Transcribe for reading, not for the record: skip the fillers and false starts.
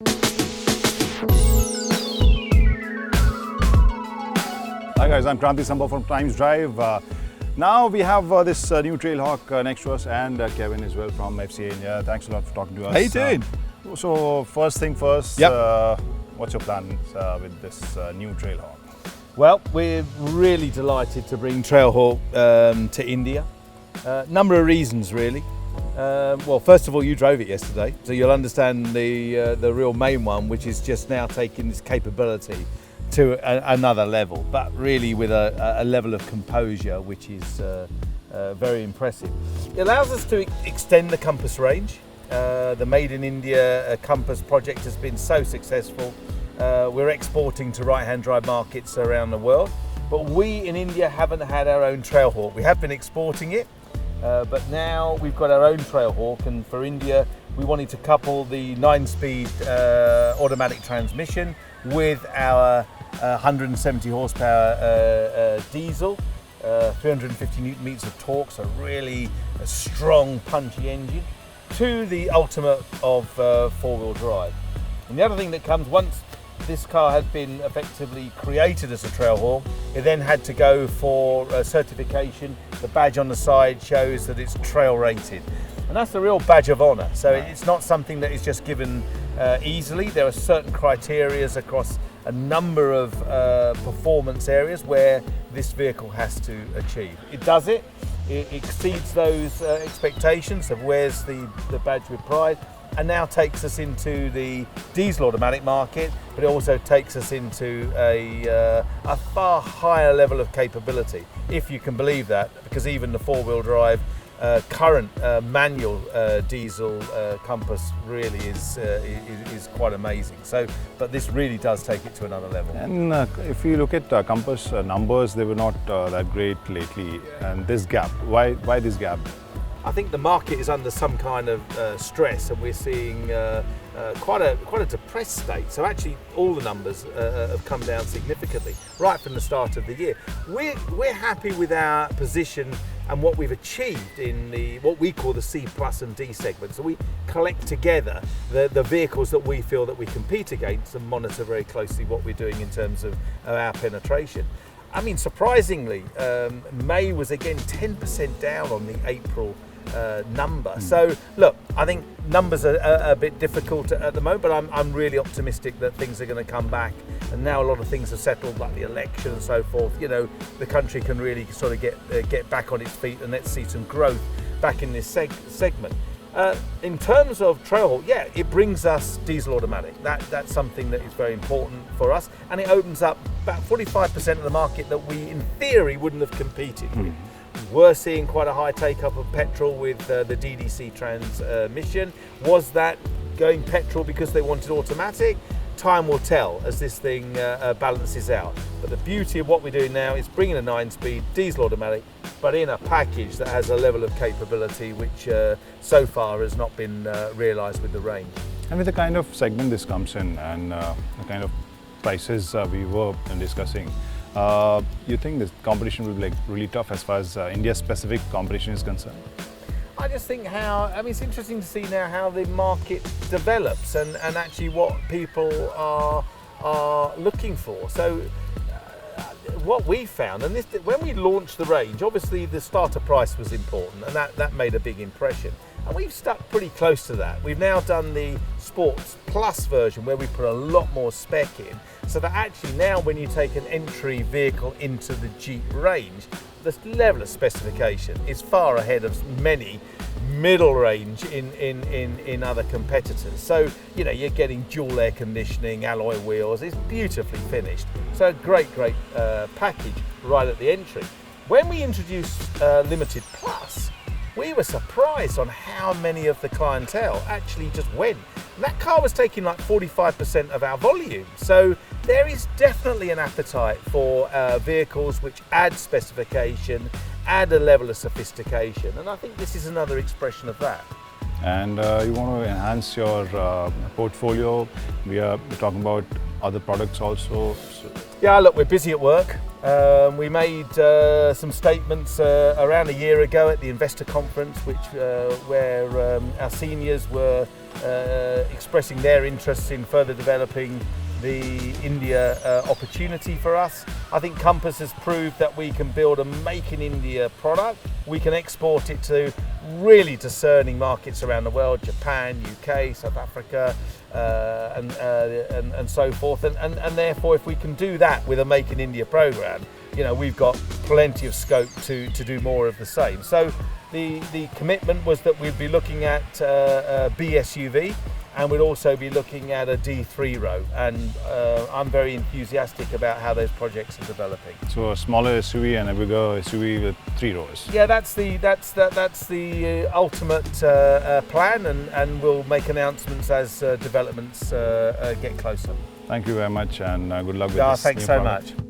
Hi guys, I'm Kranti Sambhav from Times Drive. Now we have this new Trailhawk next to us, and Kevin as well from FCA India. Thanks a lot for talking to us. How you doing? So first thing first, what's your plans with this new Trailhawk? Well, we're really delighted to bring Trailhawk to India. Number of reasons really. Well, first of all, you drove it yesterday, so you'll understand the real main one, which is just now taking this capability to another level, but really with a level of composure which is very impressive. It allows us to extend the Compass range. The Made in India Compass project has been so successful. We're exporting to right-hand drive markets around the world, but we in India haven't had our own Trailhawk. We have been exporting it, but now we've got our own Trailhawk, and for India we wanted to couple the 9-speed automatic transmission with our 170 horsepower diesel, 350 newton meters of torque, so really a strong, punchy engine, to the ultimate of four-wheel drive. And the other thing that comes, once this car had been effectively created as a Trailhawk, it then had to go for certification. The badge on the side shows that it's trail rated, and that's a real badge of honor. So it's not something that is just given easily. There are certain criteria across a number of performance areas where this vehicle has to achieve. It does it. It exceeds those expectations, so wears the badge with pride, and now takes us into the diesel automatic market, but it also takes us into a far higher level of capability, if you can believe that, because even the four-wheel drive current manual diesel Compass really is quite amazing. So, but this really does take it to another level. And if you look at Compass numbers, they were not that great lately. And this gap, why this gap? I think the market is under some kind of stress, and we're seeing quite a depressed state. So actually, all the numbers have come down significantly right from the start of the year. We're happy with our position and what we've achieved in what we call the C plus and D segment. So we collect together the vehicles that we feel that we compete against and monitor very closely what we're doing in terms of our penetration. I mean, surprisingly, May was again 10% down on the April number. So look, I think numbers are a bit difficult at the moment, but I'm really optimistic that things are going to come back, and now a lot of things have settled, like the election and so forth. You know, the country can really sort of get back on its feet, and let's see some growth back in this segment. In terms of Trailhawk, yeah, it brings us diesel automatic. That's something that is very important for us, and it opens up about 45% of the market that we, in theory, wouldn't have competed with. We're seeing quite a high take-up of petrol with the DDC transmission. Was that going petrol because they wanted automatic? Time will tell as this thing balances out. But the beauty of what we're doing now is bringing a 9-speed diesel automatic, but in a package that has a level of capability which so far has not been realised with the range. And with the kind of segment this comes in, and the kind of prices we were discussing, you think this competition will be like really tough as far as India-specific competition is concerned? I just think it's interesting to see now how the market develops and actually what people are looking for. So what we found, and when we launched the range, obviously the starter price was important, and that made a big impression. And we've stuck pretty close to that. We've now done the Sports Plus version where we put a lot more spec in, so that actually now when you take an entry vehicle into the Jeep range, the level of specification is far ahead of many middle range in other competitors. So, you know, you're getting dual air conditioning, alloy wheels, it's beautifully finished. So a great package right at the entry. When we introduced Limited Plus, we were surprised on how many of the clientele actually just went. And that car was taking like 45% of our volume. So there is definitely an appetite for vehicles which add specification, add a level of sophistication. And I think this is another expression of that. And you want to enhance your portfolio. We're talking about other products also. Yeah, look, we're busy at work. We made some statements around a year ago at the investor conference, where our seniors were expressing their interests in further developing the India opportunity for us. I think Compass has proved that we can build a make in India product. We can export it to really discerning markets around the world: Japan, UK, South Africa, and so forth. And therefore, if we can do that with a Make in India program, you know, we've got plenty of scope to do more of the same. So the commitment was that we'd be looking at a BSUV, and we'd also be looking at a D3 row, and I'm very enthusiastic about how those projects are developing. So a smaller SUV and a bigger SUV with 3 rows. Yeah, that's the ultimate plan, and we'll make announcements as developments get closer. Thank you very much, and good luck with this Thanks new so product. much.